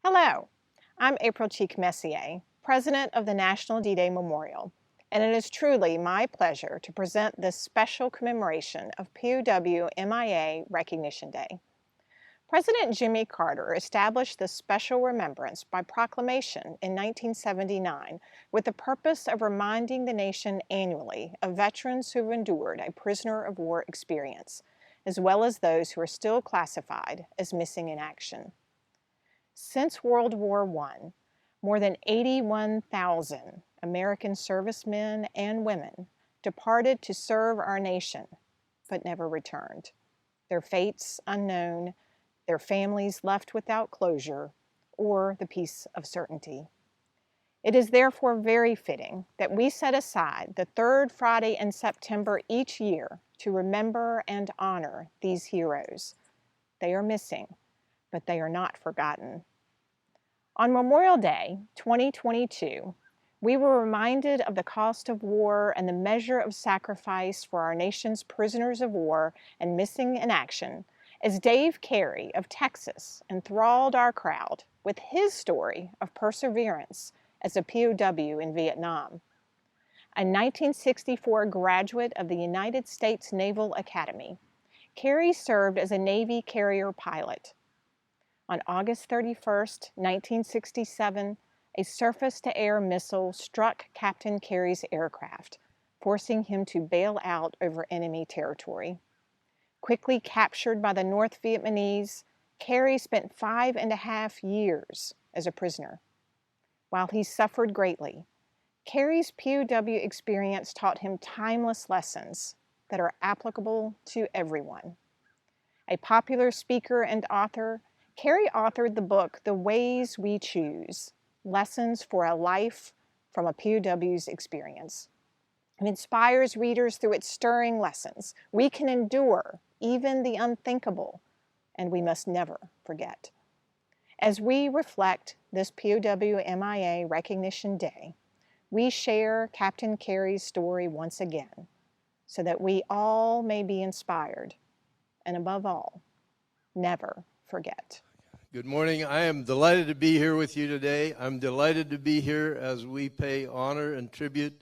Hello, I'm April Cheek-Messier, President of the National D-Day Memorial, and it is truly my pleasure to present this special commemoration of POW MIA Recognition Day. President Jimmy Carter established this special remembrance by proclamation in 1979 with the purpose of reminding the nation annually of veterans who have endured a prisoner of war experience, as well as those who are still classified as missing in action. Since World War I, more than 81,000 American servicemen and women departed to serve our nation, but never returned. Their fates unknown, their families left without closure, or the peace of certainty. It is therefore very fitting that we set aside the third Friday in September each year to remember and honor these heroes. They are missing, but they are not forgotten. On Memorial Day 2022, we were reminded of the cost of war and the measure of sacrifice for our nation's prisoners of war and missing in action as Dave Carey of Texas enthralled our crowd with his story of perseverance as a POW in Vietnam. A 1964 graduate of the United States Naval Academy, Carey served as a Navy carrier pilot. On August 31, 1967, a surface-to-air missile struck Captain Carey's aircraft, forcing him to bail out over enemy territory. Quickly captured by the North Vietnamese, Carey spent 5.5 years as a prisoner. While he suffered greatly, Carey's POW experience taught him timeless lessons that are applicable to everyone. A popular speaker and author, Carey authored the book, The Ways We Choose, Lessons for a Life from a POW's Experience. It inspires readers through its stirring lessons. We can endure even the unthinkable, and we must never forget. As we reflect this POW MIA Recognition Day, we share Captain Carey's story once again, so that we all may be inspired, and above all, never forget. Good morning. I am delighted to be here with you today. I'm delighted to be here as we pay honor and tribute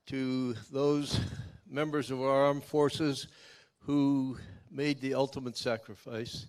to those members of our armed forces who made the ultimate sacrifice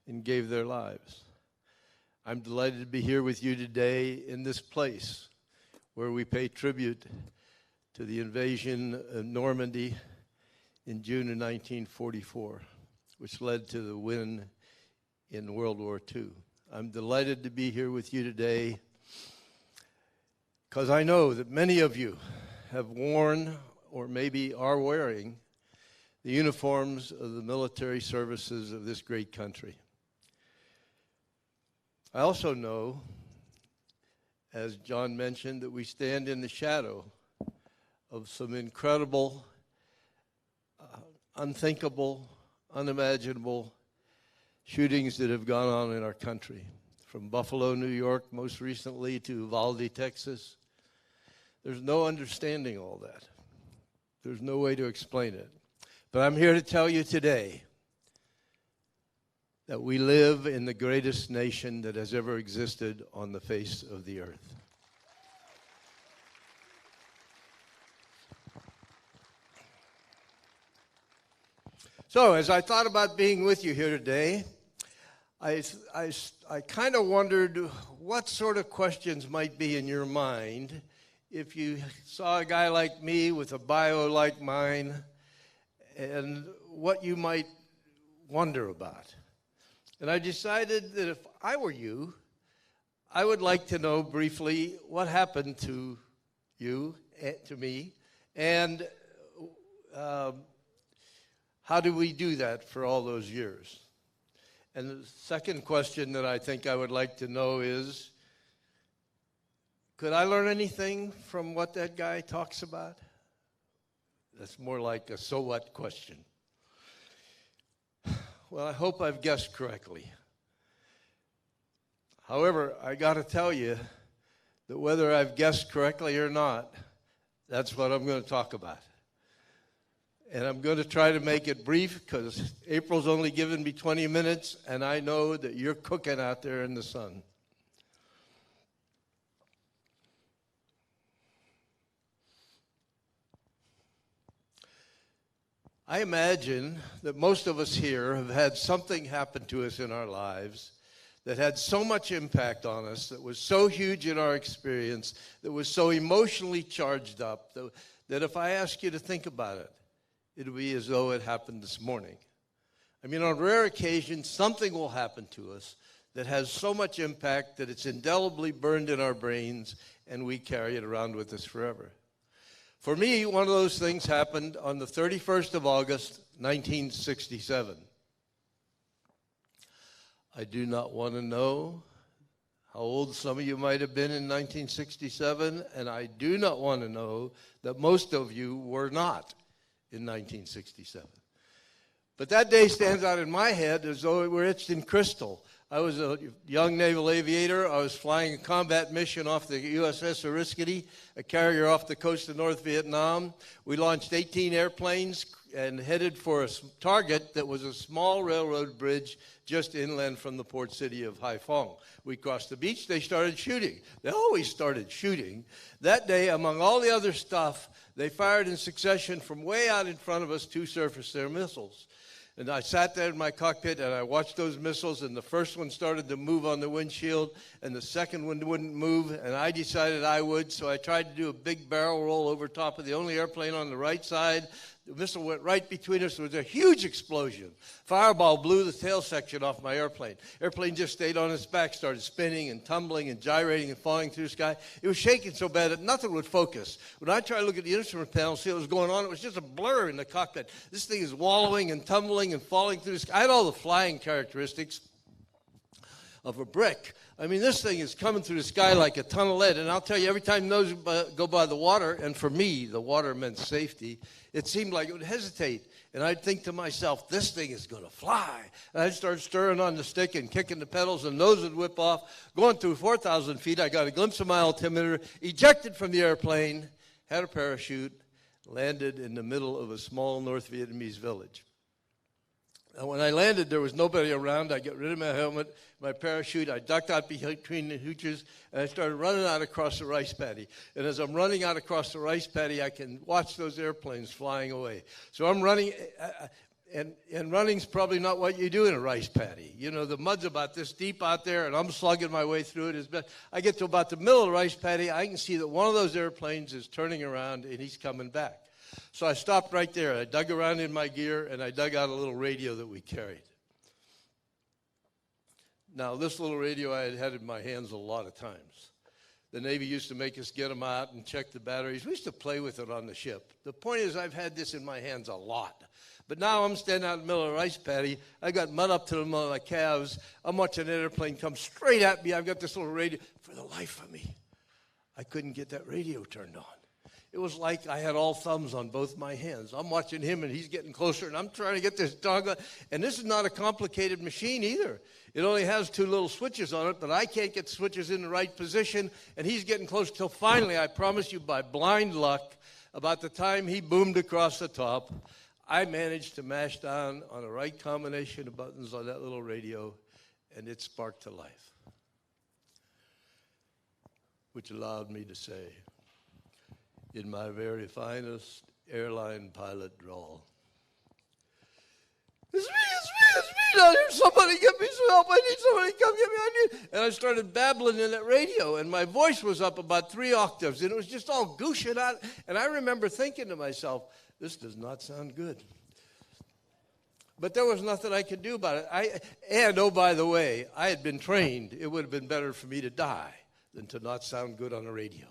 and gave their lives. I'm delighted to be here with you today in this place where we pay tribute to the invasion of Normandy in June of 1944, which led to the win in World War II. I'm delighted to be here with you today because I know that many of you have worn or maybe are wearing the uniforms of the military services of this great country. I also know, as John mentioned, that we stand in the shadow of some incredible, unthinkable, unimaginable shootings that have gone on in our country, from Buffalo, New York, most recently to Uvalde, Texas. There's no understanding all that. There's no way to explain it. But I'm here to tell you today that we live in the greatest nation that has ever existed on the face of the earth. So, as I thought about being with you here today, I kind of wondered what sort of questions might be in your mind if you saw a guy like me with a bio like mine, and what you might wonder about. And I decided that if I were you, I would like to know briefly what happened to you, to me, and how did we do that for all those years? And the second question that I think I would like to know is, could I learn anything from what that guy talks about? That's more like a so what question. Well, I hope I've guessed correctly. However, I got to tell you that whether I've guessed correctly or not, that's what I'm going to talk about. And I'm going to try to make it brief because April's only given me 20 minutes, and I know that you're cooking out there in the sun. I imagine that most of us here have had something happen to us in our lives that had so much impact on us, that was so huge in our experience, that was so emotionally charged up, that if I ask you to think about it, it'll be as though it happened this morning. I mean, on rare occasions, something will happen to us that has so much impact that it's indelibly burned in our brains, and we carry it around with us forever. For me, one of those things happened on the 31st of August, 1967. I do not want to know how old some of you might have been in 1967, and I do not want to know that most of you were not in 1967. But that day stands out in my head as though it were etched in crystal. I was a young naval aviator. I was flying a combat mission off the USS Oriskany, a carrier off the coast of North Vietnam. We launched 18 airplanes and headed for a target that was a small railroad bridge just inland from the port city of Haiphong. We crossed the beach. They started shooting. They always started shooting. That day, among all the other stuff, they fired in succession from way out in front of us 2 surface-to-air missiles. And I sat there in my cockpit and I watched those missiles, and the first one started to move on the windshield and the second one wouldn't move, and I decided I would, so I tried to do a big barrel roll over top of the only airplane on the right side. The missile went right between us. There was a huge explosion. Fireball blew the tail section off my airplane. Airplane just stayed on its back, started spinning and tumbling and gyrating and falling through the sky. It was shaking so bad that nothing would focus. When I tried to look at the instrument panel, see what was going on, it was just a blur in the cockpit. This thing is wallowing and tumbling and falling through the sky. I had all the flying characteristics of a brick. I mean, this thing is coming through the sky like a ton of lead. And I'll tell you, every time those go by the water, and for me, the water meant safety, it seemed like it would hesitate. And I'd think to myself, this thing is going to fly. And I'd start stirring on the stick and kicking the pedals, and those would whip off. Going through 4,000 feet, I got a glimpse of my altimeter, ejected from the airplane, had a parachute, landed in the middle of a small North Vietnamese village. And when I landed, there was nobody around. I got rid of my helmet, my parachute. I ducked out between the hooches, and I started running out across the rice paddy. And as I'm running out across the rice paddy, I can watch those airplanes flying away. So I'm running, and running's probably not what you do in a rice paddy. You know, the mud's about this deep out there, and I'm slugging my way through it. I get to about the middle of the rice paddy. I can see that one of those airplanes is turning around, and he's coming back. So I stopped right there. I dug around in my gear, and I dug out a little radio that we carried. Now, this little radio I had in my hands a lot of times. The Navy used to make us get them out and check the batteries. We used to play with it on the ship. The point is, I've had this in my hands a lot. But now I'm standing out in the middle of a rice paddy. I got mud up to the middle of my calves. I'm watching an airplane come straight at me. I've got this little radio. For the life of me, I couldn't get that radio turned on. It was like I had all thumbs on both my hands. I'm watching him, and he's getting closer, and I'm trying to get this dog on. And this is not a complicated machine either. It only has 2 little switches on it, but I can't get the switches in the right position, and he's getting close till finally, I promise you, by blind luck, about the time he boomed across the top, I managed to mash down on the right combination of buttons on that little radio, and it sparked to life, which allowed me to say, in my very finest airline pilot drawl, it's me down here. Somebody get me some help. I need somebody to come get me. I need. And I started babbling in that radio, and my voice was up about 3 octaves, and it was just all gushing out. And I remember thinking to myself, this does not sound good. But there was nothing I could do about it. And oh, by the way, I had been trained. It would have been better for me to die than to not sound good on a radio.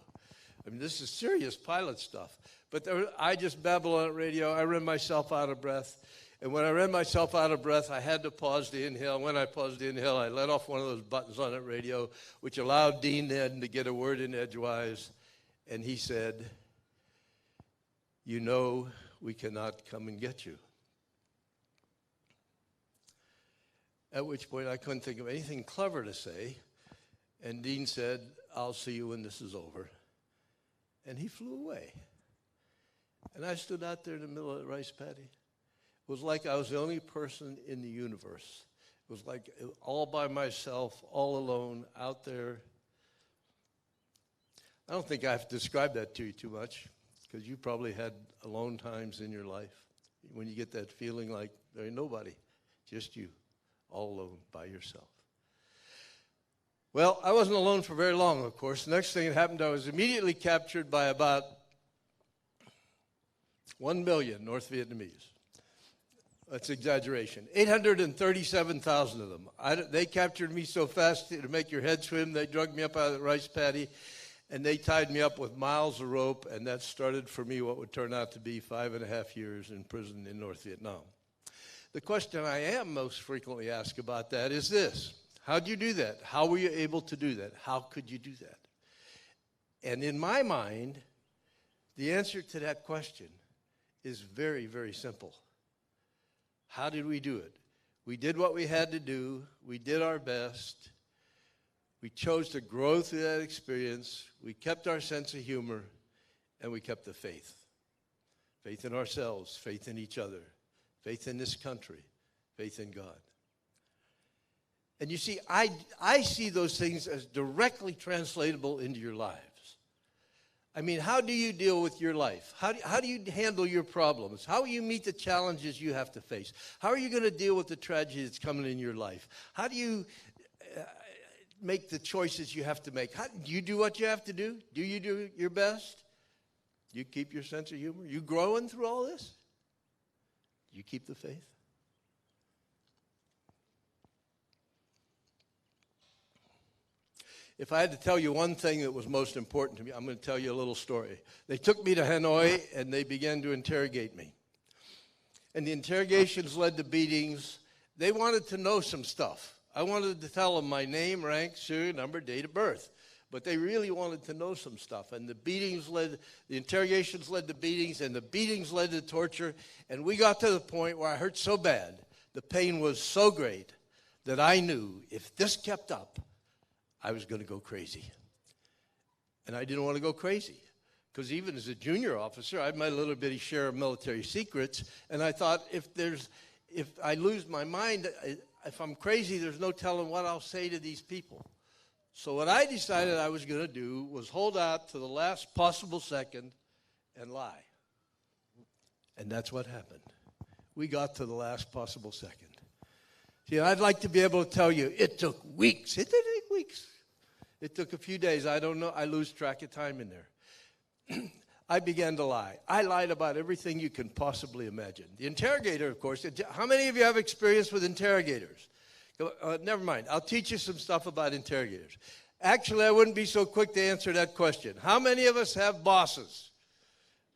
I mean, this is serious pilot stuff. But I just babbled on the radio. I ran myself out of breath. And when I ran myself out of breath, I had to pause the inhale. When I paused the inhale, I let off one of those buttons on that radio, which allowed Dean then to get a word in edgewise. And he said, you know we cannot come and get you. At which point I couldn't think of anything clever to say. And Dean said, I'll see you when this is over. And he flew away. And I stood out there in the middle of the rice paddy. It was like I was the only person in the universe. It was like all by myself, all alone, out there. I don't think I have to describe that to you too much, because you probably had alone times in your life. when you get that feeling like there ain't nobody, just you, all alone by yourself. Well, I wasn't alone for very long, of course. The next thing that happened, I was immediately captured by about 1 million North Vietnamese. That's exaggeration. 837,000 of them. They captured me so fast to make your head swim. They drug me up out of the rice paddy, and they tied me up with miles of rope, and that started for me what would turn out to be 5.5 years in prison in North Vietnam. The question I am most frequently asked about that is this: how'd you do that? How were you able to do that? How could you do that? And in my mind, the answer to that question is very, very simple. How did we do it? We did what we had to do. We did our best. We chose to grow through that experience. We kept our sense of humor, and we kept the faith. Faith in ourselves, faith in each other, faith in this country, faith in God. And you see, I see those things as directly translatable into your lives. I mean, how do you deal with your life? How do you handle your problems? How will you meet the challenges you have to face? How are you going to deal with the tragedy that's coming in your life? How do you make the choices you have to make? Do you do what you have to do? Do you do your best? Do you keep your sense of humor? You growing through all this? Do you keep the faith? If I had to tell you one thing that was most important to me, I'm going to tell you a little story. They took me to Hanoi, and they began to interrogate me. And the interrogations led to beatings. They wanted to know some stuff. I wanted to tell them my name, rank, serial number, date of birth. But they really wanted to know some stuff. And the interrogations led to beatings, and the beatings led to torture. And we got to the point where I hurt so bad, the pain was so great, that I knew if this kept up, I was going to go crazy. And I didn't want to go crazy, because even as a junior officer, I had my little bitty share of military secrets, and I thought if I lose my mind, if I'm crazy, there's no telling what I'll say to these people. So what I decided I was going to do was hold out to the last possible second and lie. And that's what happened. We got to the last possible second. See, I'd like to be able to tell you it took weeks. It didn't take weeks. It took a few days. I don't know. I lose track of time in there. I began to lie. I lied about everything you can possibly imagine. The interrogator, of course, how many of you have experience with interrogators? Never mind. I'll teach you some stuff about interrogators. Actually, I wouldn't be so quick to answer that question. How many of us have bosses?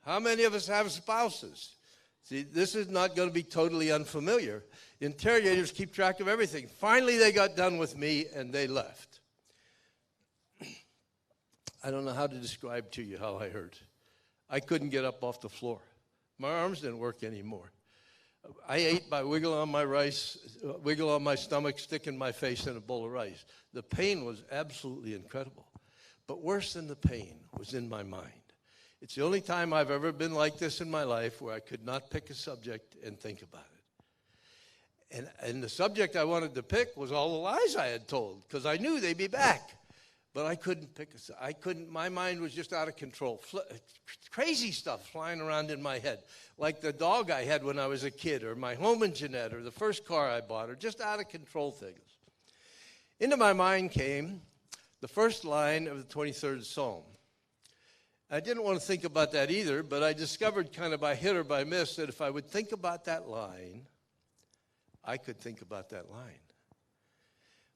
How many of us have spouses? See, this is not going to be totally unfamiliar. Interrogators keep track of everything. Finally, they got done with me, and they left. I don't know how to describe to you how I hurt. I couldn't get up off the floor. My arms didn't work anymore. I ate by wiggling on my rice, wiggle on my stomach, sticking my face in a bowl of rice. The pain was absolutely incredible. But worse than the pain was in my mind. It's the only time I've ever been like this in my life where I could not pick a subject and think about it. And the subject I wanted to pick was all the lies I had told, because I knew they'd be back. But I couldn't pick my mind was just out of control. Crazy stuff flying around in my head, like the dog I had when I was a kid, or my home in Jeanette, or the first car I bought, or just out of control things. Into my mind came the first line of the 23rd Psalm. I didn't want to think about that either, but I discovered kind of by hit or by miss that if I would think about that line, I could think about that line.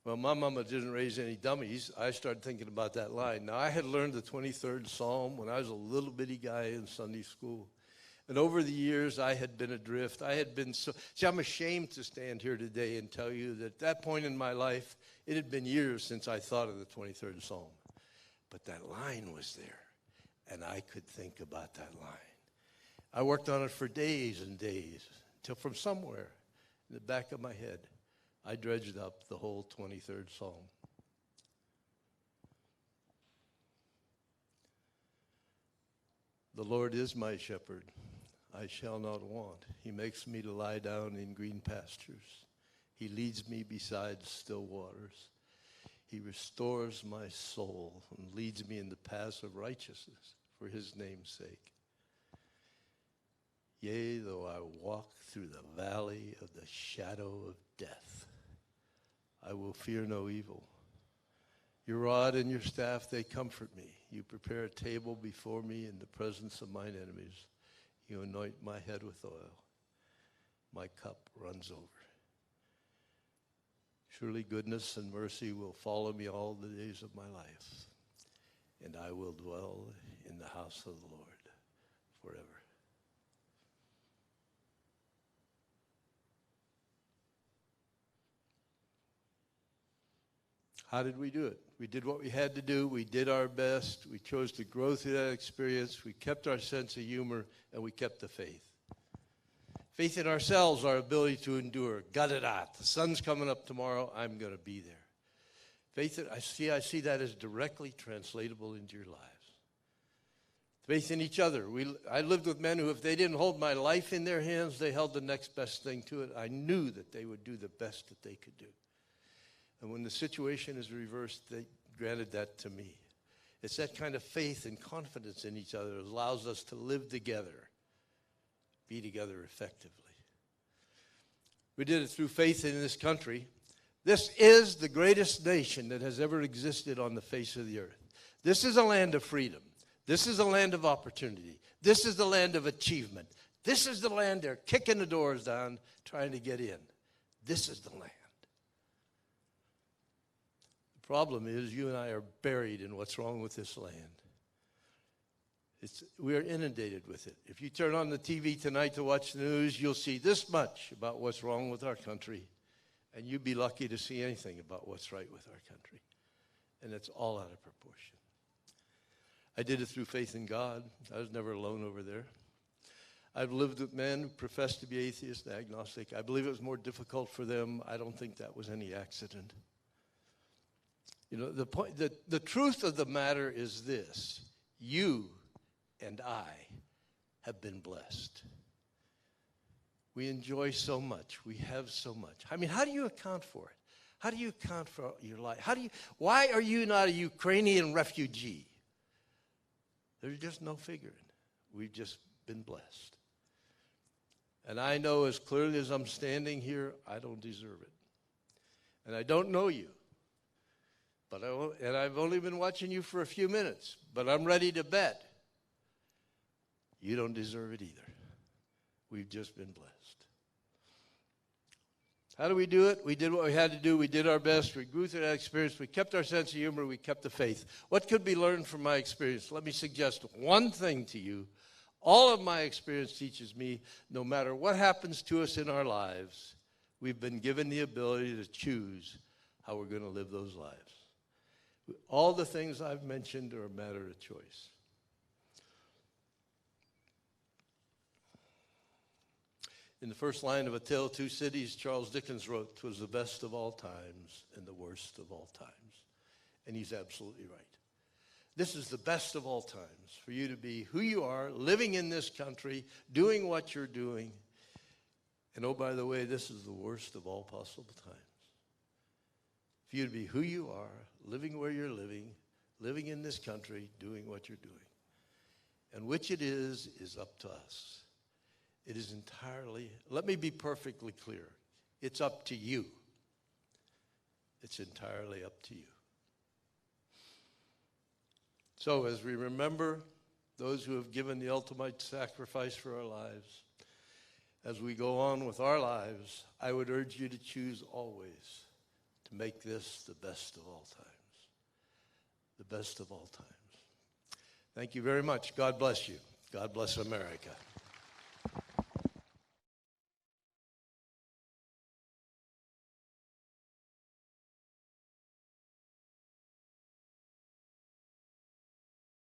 Well, my mama didn't raise any dummies. I started thinking about that line. Now, I had learned the 23rd Psalm when I was a little bitty guy in Sunday school. And over the years, I had been adrift. I had been so... See, I'm ashamed to stand here today and tell you that at that point in my life, it had been years since I thought of the 23rd Psalm. But that line was there, and I could think about that line. I worked on it for days and days, until from somewhere in the back of my head, I dredged up the whole 23rd Psalm. The Lord is my shepherd. I shall not want. He makes me to lie down in green pastures. He leads me beside still waters. He restores my soul and leads me in the paths of righteousness for his name's sake. Yea, though I walk through the valley of the shadow of death, I will fear no evil. Your rod and your staff, they comfort me. You prepare a table before me in the presence of mine enemies. You anoint my head with oil. My cup runs over. Surely goodness and mercy will follow me all the days of my life, and I will dwell in the house of the Lord forever. How did we do it? We did what we had to do. We did our best. We chose to grow through that experience. We kept our sense of humor, and we kept the faith. Faith in ourselves, our ability to endure. Gut it out. The sun's coming up tomorrow. I'm going to be there. Faith that I see that as directly translatable into your lives. Faith in each other. I lived with men who, if they didn't hold my life in their hands, they held the next best thing to it. I knew that they would do the best that they could do. And when the situation is reversed, they granted that to me. It's that kind of faith and confidence in each other that allows us to live together, be together effectively. We did it through faith in this country. This is the greatest nation that has ever existed on the face of the earth. This is a land of freedom. This is a land of opportunity. This is the land of achievement. This is the land they're kicking the doors down, trying to get in. This is the land. The problem is you and I are buried in what's wrong with this land. We are inundated with it. If you turn on the TV tonight to watch the news, you'll see this much about what's wrong with our country, and you'd be lucky to see anything about what's right with our country. And it's all out of proportion. I did it through faith in God. I was never alone over there. I've lived with men who professed to be atheist and agnostic. I believe it was more difficult for them. I don't think that was any accident. You know, the truth of the matter is this. You and I have been blessed. We enjoy so much. We have so much. I mean, how do you account for it? How do you account for your life? Why are you not a Ukrainian refugee? There's just no figuring. We've just been blessed. And I know as clearly as I'm standing here, I don't deserve it. And I don't know you. And I've only been watching you for a few minutes, but I'm ready to bet you don't deserve it either. We've just been blessed. How do we do it? We did what we had to do. We did our best. We grew through that experience. We kept our sense of humor. We kept the faith. What could be learned from my experience? Let me suggest one thing to you. All of my experience teaches me, no matter what happens to us in our lives, we've been given the ability to choose how we're going to live those lives. All the things I've mentioned are a matter of choice. In the first line of A Tale of Two Cities, Charles Dickens wrote, "'Twas the best of all times and the worst of all times." And he's absolutely right. This is the best of all times for you to be who you are, living in this country, doing what you're doing. And oh, by the way, this is the worst of all possible times. For you to be who you are, living where you're living in this country, doing what you're doing. And which it is up to us. It is entirely, let me be perfectly clear, it's up to you. It's entirely up to you. So as we remember those who have given the ultimate sacrifice for our lives, as we go on with our lives, I would urge you to choose always to make this the best of all times. The best of all times. Thank you very much. God bless you. God bless America.